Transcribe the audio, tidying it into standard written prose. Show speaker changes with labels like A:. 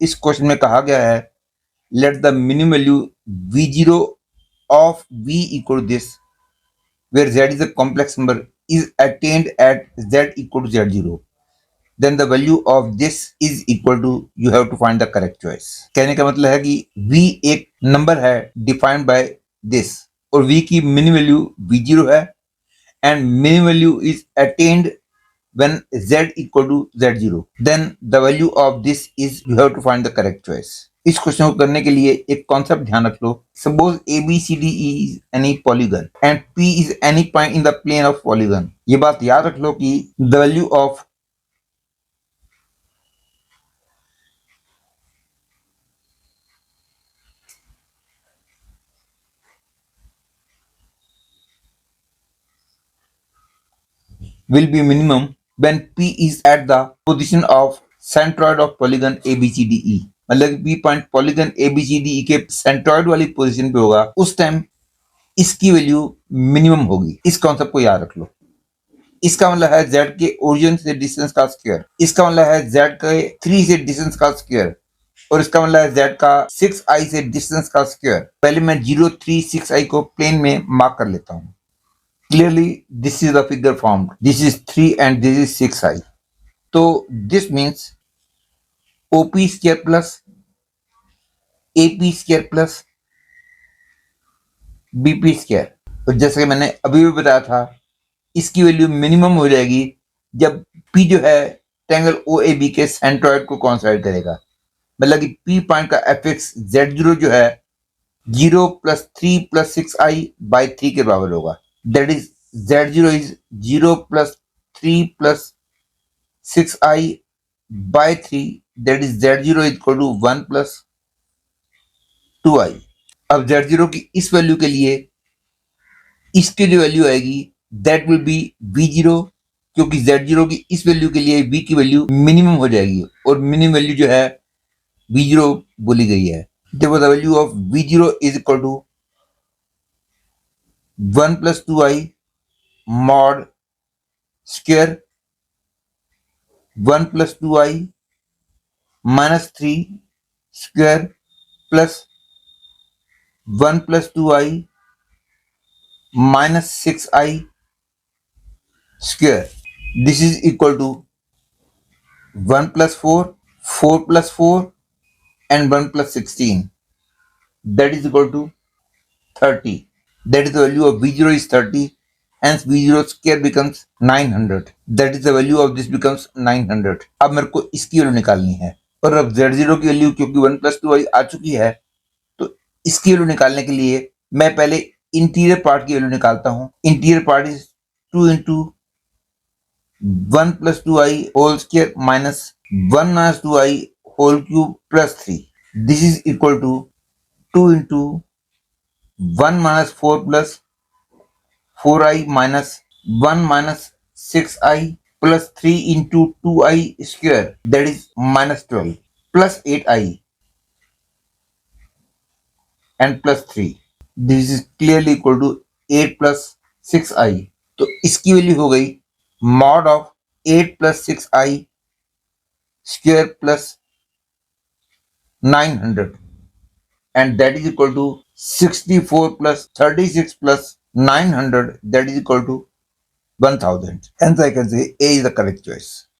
A: इस क्वेश्चन में कहा गया है let the minimum value v0 of v equal to this where z is a complex number is attained at z equal to z0, then the value of this is equal to you have to find the correct choice। कहने का मतलब है कि v एक number है defined by this और v की minimum value v0 है and minimum value is attained when z equal to z0, then the value of this is you have to find the correct choice। इस question को करने के लिए एक concept ध्यान रख लो। Suppose ABCD is any polygon and P is any point in the plane of polygon। ये बात याद रख लो कि the value of will be minimum when P is at the position of centroid of polygon ABCDE। मतलब P point polygon ABCDE के centroid वाली position पे होगा, उस टाइम इसकी वैल्यू मिनिमम होगी। इस कॉन्सेप्ट को याद रख लो। इसका मतलब है z के ओरिजिन से डिस्टेंस का स्क्वायर, इसका मतलब है z के 3 से डिस्टेंस का स्क्वायर और इसका मतलब है z का 6i से डिस्टेंस का स्क्वायर। पहले मैं 0 3 6i को प्लेन में मार्क कर लेता हूं। Clearly, this is the figure formed. This is 3 and this is 6i. So this means OP square plus AP square plus BP square। तो जैसे कि मैंने अभी भी बताया था, इसकी वैल्यू मिनिमम हो जाएगी जब P जो है ट्रायंगल OAB के सेंट्रॉइड को कोइंसाइड करेगा। मतलब कि P पॉइंट का fx z0 जो है 0 plus 3 plus 6i by 3 के बराबर होगा। That is z0 is 0 plus 3 plus 6i by 3, that is z0 is equal to 1 plus 2i। अब z0 की इस वैल्यू के लिए इसकी जो वैल्यू आएगी that will be v0, क्योंकि z0 की इस वैल्यू के लिए v की वैल्यू मिनिमम हो जाएगी और मिनिमम वैल्यू जो है v0 बोली गई है। देखो the value of v0 is equal to 1 plus 2i mod square 1 plus 2i minus 3 square plus 1 plus 2i minus 6i square। This is equal to 1 plus 4, 4 plus 4 and 1 plus 16, that is equal to 30। That is the value of v0 is 30, hence v0 square becomes 900, that is the value of this becomes 900। अब मेरे को इसकी value निकालनी है और अब z0 की value क्योंकि 1 plus 2i आ चुकी है, तो इसकी वैल्यू निकालने के लिए मैं पहले इंटीरियर पार्ट की वैल्यू निकालता हूं। Interior part is 2 into 1 plus 2i whole square minus 1 minus 2i whole cube plus 3। This is equal to 2 into 1 minus 4 plus 4i minus 1 minus 6i plus 3 into 2i square, that is minus 12 plus 8i and plus 3। This is clearly equal to 8 plus 6i। तो इसकी value हो गई mod of 8 plus 6i square plus 900 and that is equal to 64 plus 36 plus 900, that is equal to 1000। Hence I can say A is the correct choice।